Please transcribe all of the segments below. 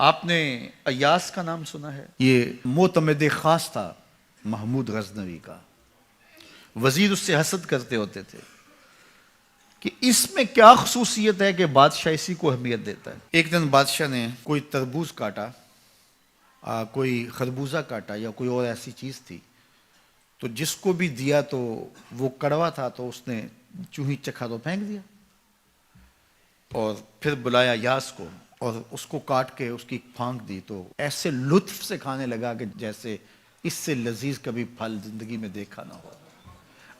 آپ نے ایاس کا نام سنا ہے؟ یہ معتمد خاص تھا محمود غزنوی کا. وزیر اس سے حسد کرتے ہوتے تھے کہ اس میں کیا خصوصیت ہے کہ بادشاہ اسی کو اہمیت دیتا ہے. ایک دن بادشاہ نے کوئی تربوز کاٹا، کوئی خربوزہ کاٹا یا کوئی اور ایسی چیز تھی، تو جس کو بھی دیا تو وہ کڑوا تھا، تو اس نے چوہی چکھا تو پھینک دیا. اور پھر بلایا یاس کو اور اس کو کاٹ کے اس کی پھانک دی، تو ایسے لطف سے کھانے لگا کہ جیسے اس سے لذیذ کبھی پھل زندگی میں دیکھا نہ ہو.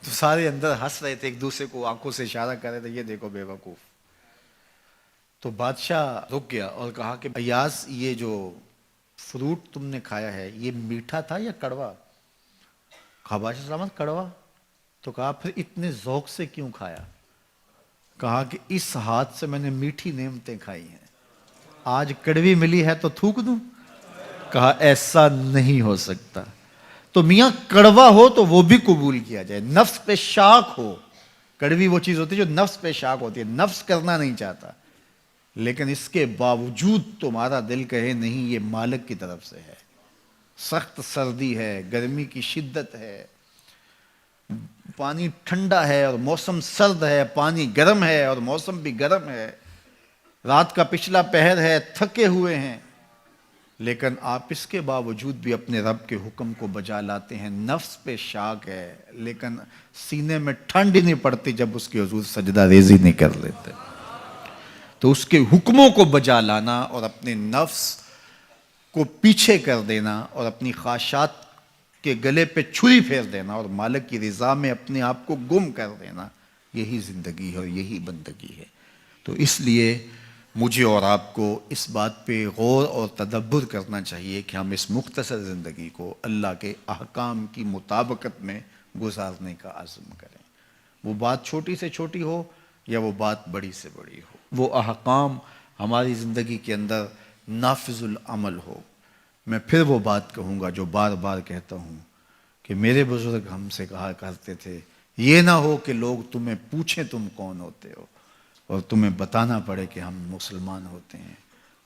تو سارے اندر ہنس رہے تھے، ایک دوسرے کو آنکھوں سے اشارہ کر رہے تھے، یہ دیکھو بے وقوف. تو بادشاہ رک گیا اور کہا کہ ایاس، یہ جو فروٹ تم نے کھایا ہے یہ میٹھا تھا یا کڑوا؟ کہا بادشاہ سلامت کڑوا. تو کہا پھر اتنے ذوق سے کیوں کھایا؟ کہا کہ اس ہاتھ سے میں نے میٹھی نعمتیں کھائی ہیں، آج کڑوی ملی ہے تو تھوک دوں؟ کہا ایسا نہیں ہو سکتا. تو میاں کڑوا ہو تو وہ بھی قبول کیا جائے، نفس پہ شاک ہو. کڑوی وہ چیز ہوتی ہے جو نفس پہ شاک ہوتی ہے، نفس کرنا نہیں چاہتا، لیکن اس کے باوجود تمہارا دل کہے نہیں یہ مالک کی طرف سے ہے. سخت سردی ہے، گرمی کی شدت ہے، پانی ٹھنڈا ہے اور موسم سرد ہے، پانی گرم ہے اور موسم بھی گرم ہے، رات کا پچھلا پہر ہے، تھکے ہوئے ہیں، لیکن آپ اس کے باوجود بھی اپنے رب کے حکم کو بجا لاتے ہیں. نفس پہ شاک ہے لیکن سینے میں ٹھنڈ ہی نہیں پڑتی جب اس کے حضور سجدہ ریزی نہیں کر لیتے. تو اس کے حکموں کو بجا لانا اور اپنے نفس کو پیچھے کر دینا اور اپنی خواہشات کے گلے پہ چھری پھیر دینا اور مالک کی رضا میں اپنے آپ کو گم کر دینا، یہی زندگی ہے اور یہی بندگی ہے. تو اس لیے مجھے اور آپ کو اس بات پہ غور اور تدبر کرنا چاہیے کہ ہم اس مختصر زندگی کو اللہ کے احکام کی مطابقت میں گزارنے کا عزم کریں. وہ بات چھوٹی سے چھوٹی ہو یا وہ بات بڑی سے بڑی ہو، وہ احکام ہماری زندگی کے اندر نافذ العمل ہو. میں پھر وہ بات کہوں گا جو بار بار کہتا ہوں کہ میرے بزرگ ہم سے کہا کرتے تھے، یہ نہ ہو کہ لوگ تمہیں پوچھیں تم کون ہوتے ہو اور تمہیں بتانا پڑے کہ ہم مسلمان ہوتے ہیں.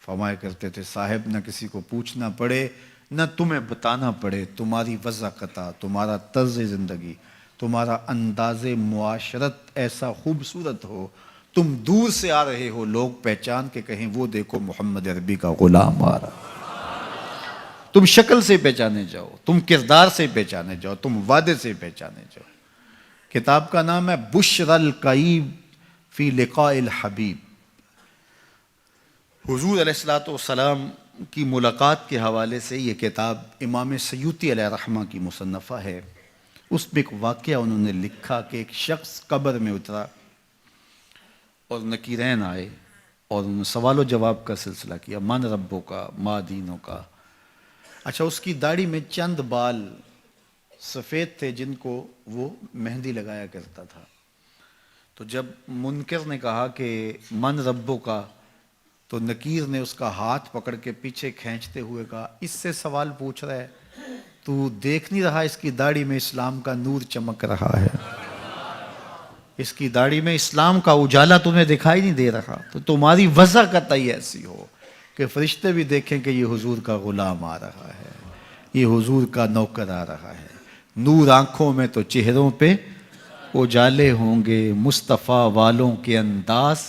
فرمایا کرتے تھے صاحب نہ کسی کو پوچھنا پڑے نہ تمہیں بتانا پڑے، تمہاری وضاحت، تمہارا طرز زندگی، تمہارا انداز معاشرت ایسا خوبصورت ہو، تم دور سے آ رہے ہو لوگ پہچان کے کہیں وہ دیکھو محمد عربی کا غلام آ رہا. تم شکل سے پہچانے جاؤ، تم کردار سے پہچانے جاؤ، تم وعدے سے پہچانے جاؤ. کتاب کا نام ہے بشر القیب فی لقاء الحبیب. حضور علیہ السلام کی ملاقات کے حوالے سے یہ کتاب امام سیوطی علیہ رحمہ کی مصنفہ ہے. اس میں ایک واقعہ انہوں نے لکھا کہ ایک شخص قبر میں اترا اور نکیرین آئے اور انہوں نے سوال و جواب کا سلسلہ کیا، من ربوں کا، ما دینوں کا. اچھا، اس کی داڑھی میں چند بال سفید تھے جن کو وہ مہندی لگایا کرتا تھا. تو جب منکر نے کہا کہ من ربوں کا، تو نکیر نے اس کا ہاتھ پکڑ کے پیچھے کھینچتے ہوئے کہا اس سے سوال پوچھ رہا ہے، تو دیکھ نہیں رہا اس کی داڑھی میں اسلام کا نور چمک رہا ہے؟ اس کی داڑھی میں اسلام کا اجالا تمہیں دکھائی نہیں دے رہا؟ تو تمہاری وضع قطعی ایسی ہو کہ فرشتے بھی دیکھیں کہ یہ حضور کا غلام آ رہا ہے، یہ حضور کا نوکر آ رہا ہے. نور آنکھوں میں تو چہروں پہ اجالے ہوں گے، مصطفیٰ والوں کے انداز